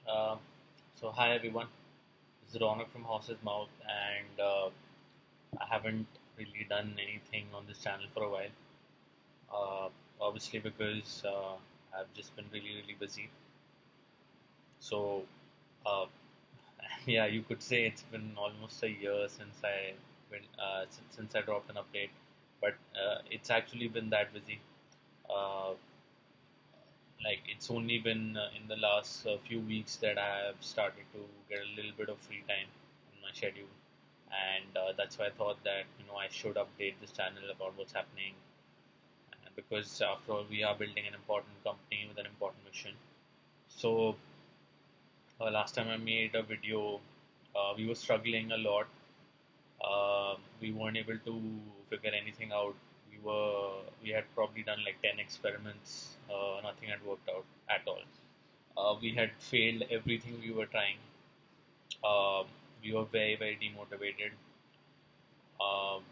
Uh, Hi everyone. This is Ronak from Horse's Mouth, and I haven't really done anything on this channel for a while. Obviously, because I've just been really busy. So, uh, yeah, you could say it's been almost a year since I dropped an update, but it's actually been that busy. Uh, like it's only been in the last few weeks that I have started to get a little bit of free time in my schedule, and that's why I thought that I should update this channel about what's happening, because after all we are building an important company with an important mission. So last time I made a video, we were struggling a lot. We weren't able to figure anything out. We had probably done like 10 experiments. Nothing had worked out at all. We had failed everything we were trying. We were very demotivated. Um,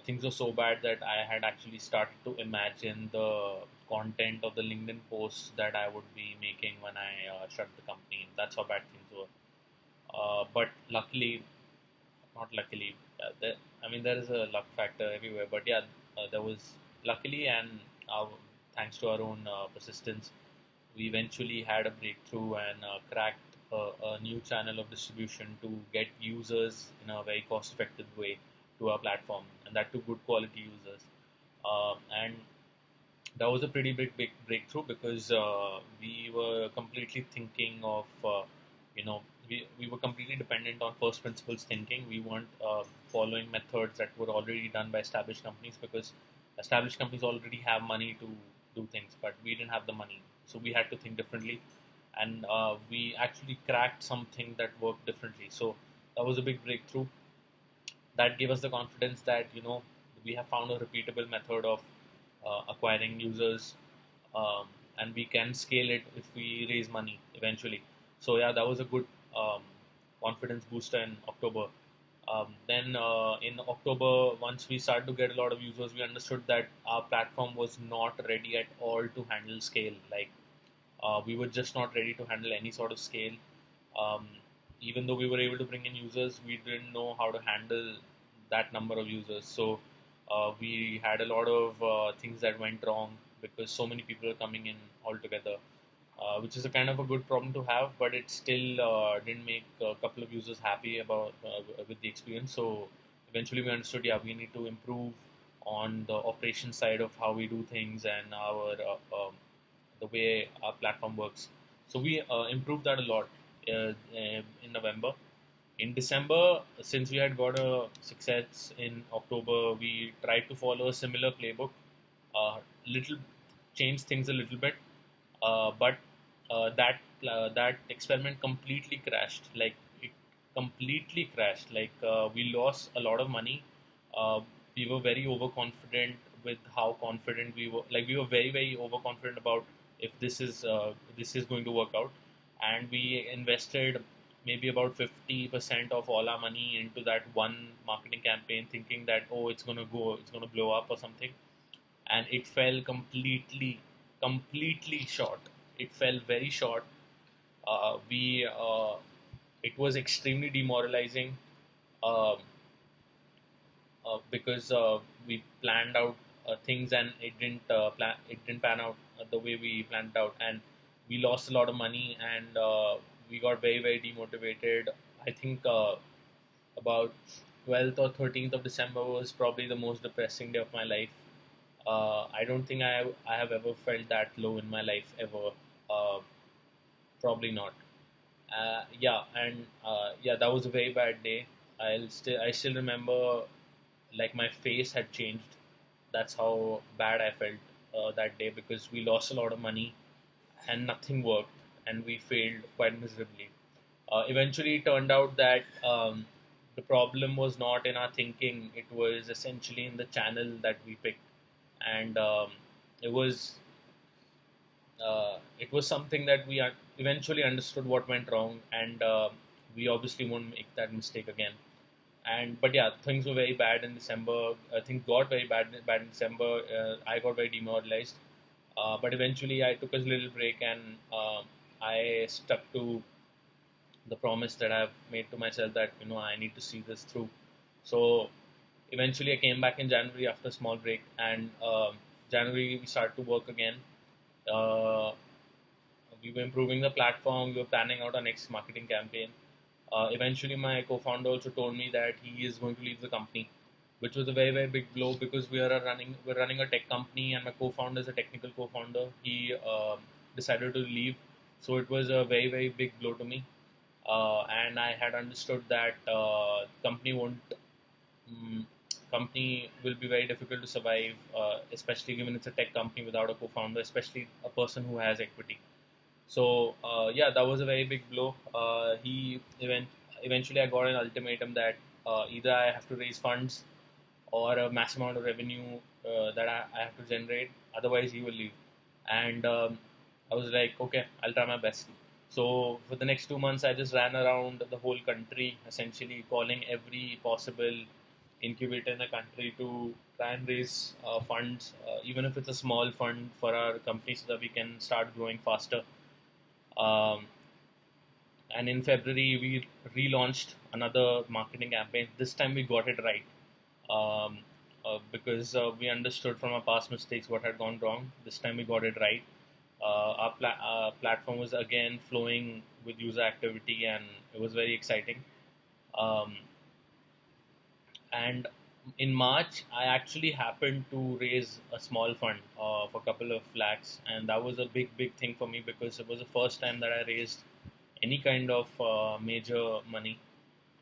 Things were so bad that I had actually started to imagine the content of the LinkedIn posts that I would be making when I shut the company. That's how bad things were. But luckily, not luckily, I mean, there is a luck factor everywhere. But yeah, there was luckily, and our, thanks to our own persistence, we eventually had a breakthrough and cracked a new channel of distribution to get users in a very cost effective way to our platform, and that to good quality users. And that was a pretty big breakthrough because we were completely thinking of, you know, we were completely dependent on first principles thinking. We weren't following methods that were already done by established companies, because established companies already have money to do things, but we didn't have the money. So we had to think differently, and we actually cracked something that worked differently. So that was a big breakthrough. That gave us the confidence that we have found a repeatable method of acquiring users, um, and we can scale it if we raise money eventually. So yeah, that was a good confidence booster in October. Then in October, once we started to get a lot of users, we understood that our platform was not ready at all to handle scale. Like we were just not ready to handle any sort of scale. Um, Even though we were able to bring in users, we didn't know how to handle that number of users. So we had a lot of things that went wrong because so many people are coming in all together, which is a kind of a good problem to have, but it still didn't make a couple of users happy about with the experience. So eventually we understood, yeah, we need to improve on the operation side of how we do things and our the way our platform works. So we improved that a lot in November. In December, since we had got a success in October, we tried to follow a similar playbook, little change things a little bit, but that experiment completely crashed. Like it completely crashed. Like we lost a lot of money. Uh, we were very overconfident with how confident we were. Like we were very overconfident about if this is going to work out, and we invested maybe about 50% of all our money into that one marketing campaign, thinking that, oh, it's gonna blow up or something, and it fell completely short. It fell very short. We It was extremely demoralizing, um, because we planned out things, and it didn't pan out the way we planned out, and we lost a lot of money, and we got very demotivated. I think about 12th or 13th of December was probably the most depressing day of my life. I don't think I have ever felt that low in my life ever. Uh, Probably not. Yeah, and yeah, that was a very bad day. I still remember, like, my face had changed. That's how bad I felt that day, because we lost a lot of money and nothing worked, and we failed quite miserably. Eventually, it turned out that the problem was not in our thinking; it was essentially in the channel that we picked, and it was it was something that we eventually understood what went wrong, and we obviously won't make that mistake again. And but yeah, things were very bad in December. Things got very bad in December. I got very demoralized, but eventually I took a little break, and I stuck to the promise that I've made to myself that I need to see this through. So eventually, I came back in January after a small break, and January we started to work again. Uh, we were improving the platform. We were planning out our next marketing campaign. Eventually, my co-founder also told me that he is going to leave the company, which was a very very big blow because we're running a tech company, and my co-founder is a technical co-founder. He decided to leave, so it was a very very big blow to me. And I had understood that company won't mm, company will be very difficult to survive, especially given it's a tech company without a co-founder, especially a person who has equity. So yeah, that was a very big blow. Eventually I got an ultimatum that either I have to raise funds or a mass amount of revenue that I have to generate. Otherwise, he will leave. And I was like, okay, I'll try my best. So for the next 2 months, I just ran around the whole country, essentially calling every possible incubator in the country to try and raise funds, even if it's a small fund for our company, so that we can start growing faster. Um, and in February, we relaunched another marketing campaign. This time, we got it right because we understood from our past mistakes what had gone wrong. This time, we got it right. Our platform was again flowing with user activity, and it was very exciting. Um, and in March, I actually happened to raise a small fund for a couple of lakhs, and that was a big thing for me because it was the first time that I raised any kind of major money,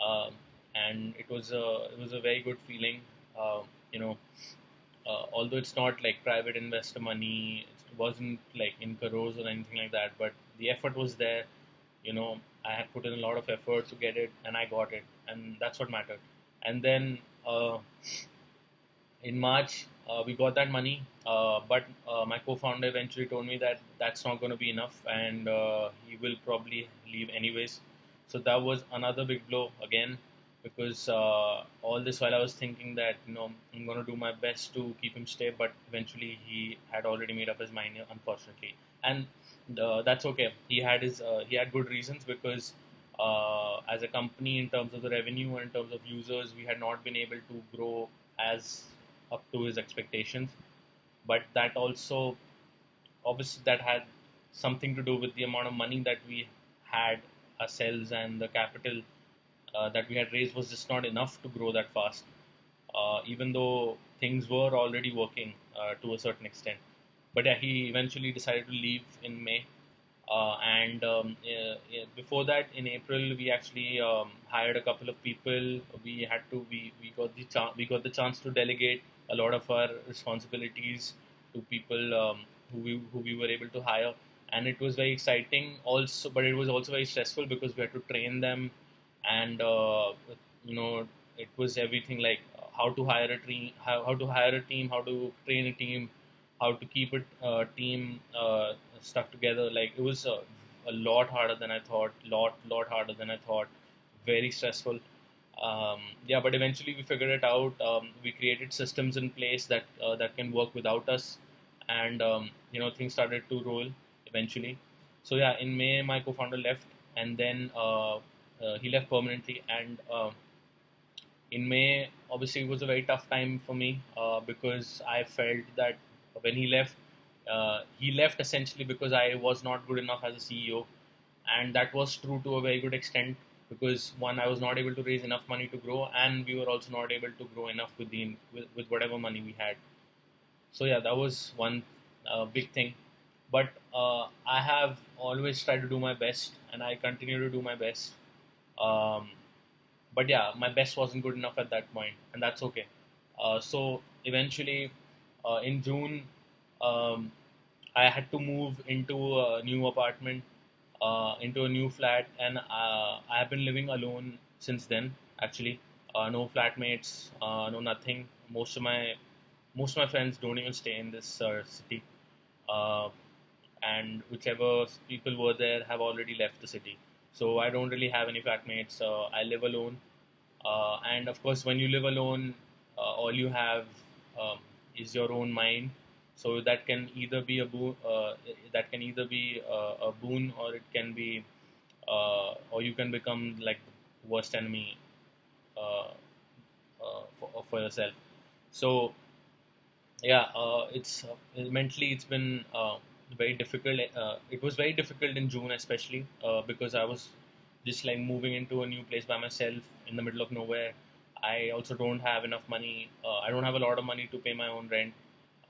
um, and it was a very good feeling. Uh, you know, although it's not like private investor money, it wasn't like in crores or anything like that, but the effort was there. I had put in a lot of effort to get it, and I got it, and that's what mattered. And then in March, we got that money, but my co-founder eventually told me that that's not going to be enough, and he will probably leave anyways. So that was another big blow again, because all this while I was thinking that I'm going to do my best to keep him stay, but eventually he had already made up his mind, unfortunately, and that's okay. He had good reasons because. As a company, in terms of the revenue and in terms of users, we had not been able to grow as up to his expectations. But that also, obviously, that had something to do with the amount of money that we had ourselves, and the capital that we had raised was just not enough to grow that fast, even though things were already working to a certain extent. But yeah, he eventually decided to leave in May. And yeah, before that, in April, we actually hired a couple of people. We got the chance to delegate a lot of our responsibilities to people who we were able to hire, and it was very exciting. Also, but it was also very stressful because we had to train them, and you know, it was everything like how to hire a team, how to hire a team, how to train a team, how to keep a team stuck together. Like it was a lot harder than I thought. Lot harder than I thought. Very stressful. Yeah, but eventually we figured it out. We created systems in place that can work without us, and things started to roll eventually. So yeah, in May my co-founder left, and then he left permanently. And in May, obviously, it was a very tough time for me because I felt that when he left essentially because I was not good enough as a CEO, and that was true to a very good extent because one, I was not able to raise enough money to grow, and we were also not able to grow enough with whatever money we had. So yeah, that was one big thing. But I have always tried to do my best, and I continue to do my best. Um, but yeah, my best wasn't good enough at that point, and that's okay. So eventually, in June, um, I had to move into a new apartment, into a new flat, and I have been living alone since then. Actually, no flatmates, no nothing. Most of my friends don't even stay in this city, uh, and whichever people were there have already left the city. So I don't really have any flatmates. I live alone, and of course, when you live alone, all you have is your own mind. So that can either be a boon, or it can be or you can become like the worst enemy uh, for yourself. So yeah, it's mentally it's been very difficult. It was very difficult in June, especially because I was just like moving into a new place by myself in the middle of nowhere. I also don't have enough money. I don't have a lot of money to pay my own rent.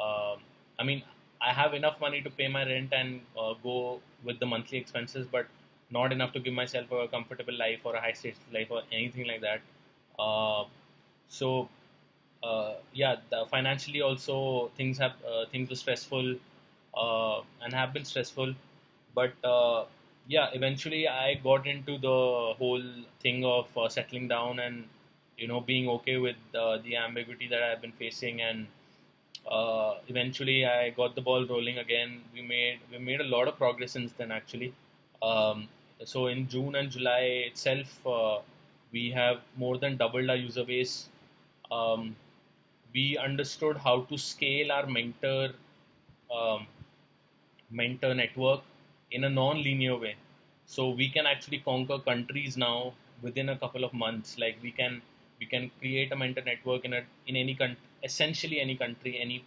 Um, I mean, I have enough money to pay my rent and go with the monthly expenses, but not enough to give myself a comfortable life or a high stakes life or anything like that. Uh, so yeah, financially also things were stressful and have been stressful, but yeah, eventually I got into the whole thing of settling down and being okay with the ambiguity that I've been facing, and eventually I got the ball rolling again. We made a lot of progress since then actually. Um, so in June and July itself, we have more than doubled our user base. Um, we understood how to scale our um, mentor network in a non-linear way. So we can actually conquer countries now within a couple of months. Like we can create a mentor network in any country, essentially any country, any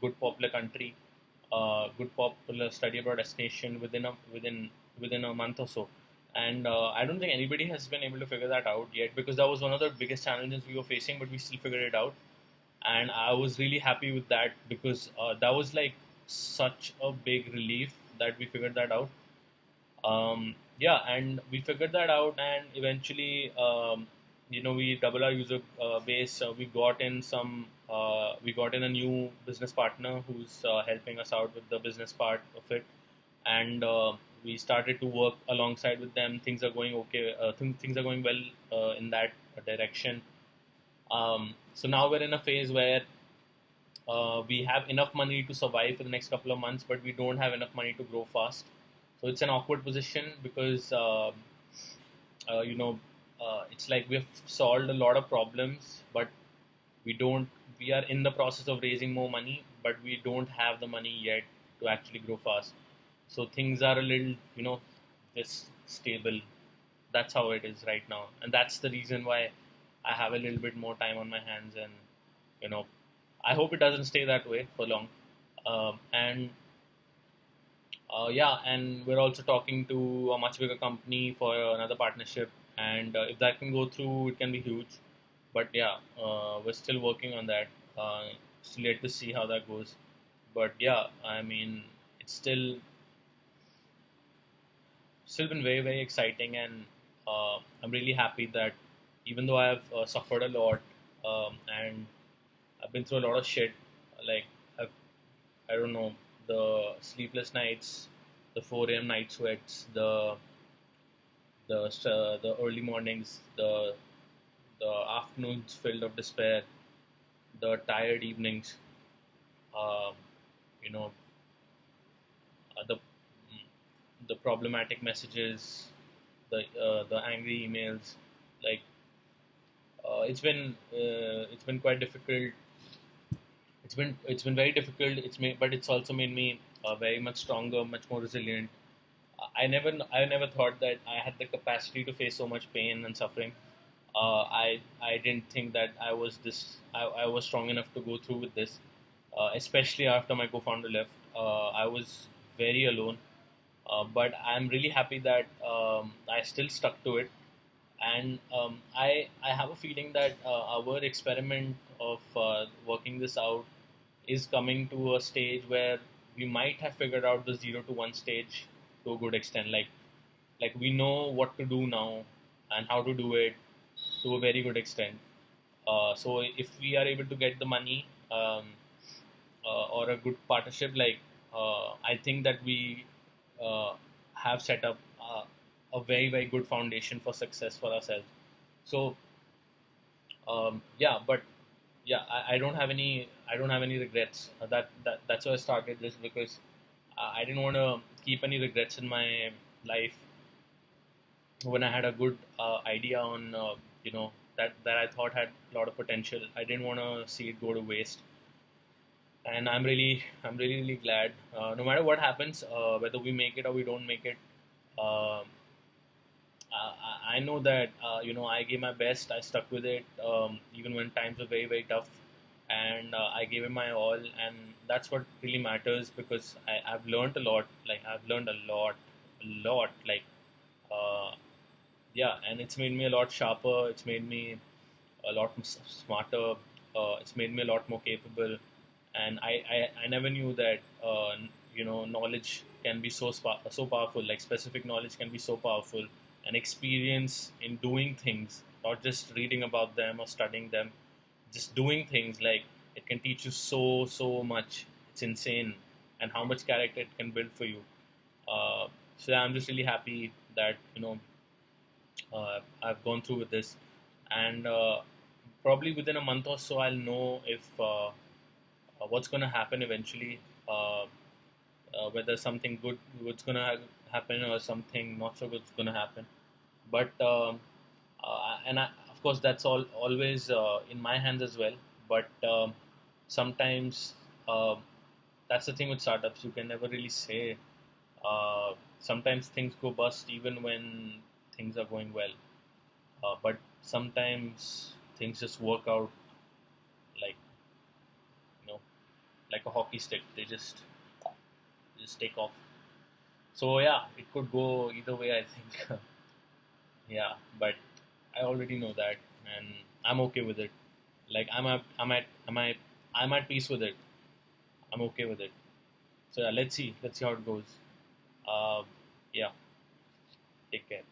good popular country, good popular study abroad destination within a month or so. And I don't think anybody has been able to figure that out yet, because that was one of the biggest challenges we were facing, but we still figured it out. And I was really happy with that, because that was like such a big relief that we figured that out. Yeah, and we figured that out, and eventually, we double our user base. We got in a new business partner who's helping us out with the business part of it, and we started to work alongside with them. Things are going okay. Things are going well in that direction. So now we're in a phase where we have enough money to survive for the next couple of months, but we don't have enough money to grow fast. So it's an awkward position, because uh, you know it's like we've solved a lot of problems, but we don't. We are in the process of raising more money, but we don't have the money yet to actually grow fast. So things are a little, just stable. That's how it is right now, and that's the reason why I have a little bit more time on my hands, and you know I hope it doesn't stay that way for long. And yeah, and we're also talking to a much bigger company for another partnership, and if that can go through, it can be huge. But yeah, we're still working on that. Still yet to see how that goes. But yeah, I mean, it's still been very very exciting, and I'm really happy that even though I've suffered a lot, and I've been through a lot of shit, like I've I don't know, the sleepless nights, the 4 a.m. night sweats, the early mornings, the afternoons filled of despair, the tired evenings, um, you know, the problematic messages, the angry emails. Like it's been quite difficult. It's been very difficult. But it's also made me very much stronger, much more resilient. I never thought that I had the capacity to face so much pain and suffering. I didn't think that I was strong enough to go through with this, especially after my co-founder left. I was very alone, but I'm really happy that I still stuck to it. And I have a feeling that our experiment of working this out is coming to a stage where we might have figured out the 0 to 1 stage to a good extent. Like we know what to do now and how to do it to a very good extent. So if we are able to get the money, or a good partnership, like I think that we uh, have set up a very very good foundation for success for ourselves. So yeah, but yeah, I don't have any regrets. That's why I started this, because I didn't want to keep any regrets in my life. When I had a good idea on that I thought had a lot of potential, I didn't want to see it go to waste. And I'm really glad. No matter what happens, whether we make it or we don't make it, um I know that I gave my best. I stuck with it, even when times were very very tough, and I gave it my all. And that's what really matters, because I've learned a lot. Like I've learned a lot. Like uh, yeah, and it's made me a lot sharper. It's made me a lot smarter. It's made me a lot more capable. And I never knew that knowledge can be so powerful. Like specific knowledge can be so powerful, and experience in doing things, not just reading about them or studying them, just doing things, like it can teach you so much. It's insane, and how much character it can build for you. So yeah, I'm just really happy that I've gone through with this, and probably within a month or so, I'll know if what's going to happen eventually. Whether something good's going to happen, or something not so good's going to happen. But of course, that's always in my hands as well. But sometimes that's the thing with startups. You can never really say. Sometimes things go bust even when things are going well. But sometimes things just work out, like you know, like a hockey stick. They just take off. So yeah, it could go either way, I think. Yeah, but I already know that, and I'm okay with it. Like I'm at peace with it. I'm okay with it. So yeah, let's see how it goes. Uh, yeah, take care.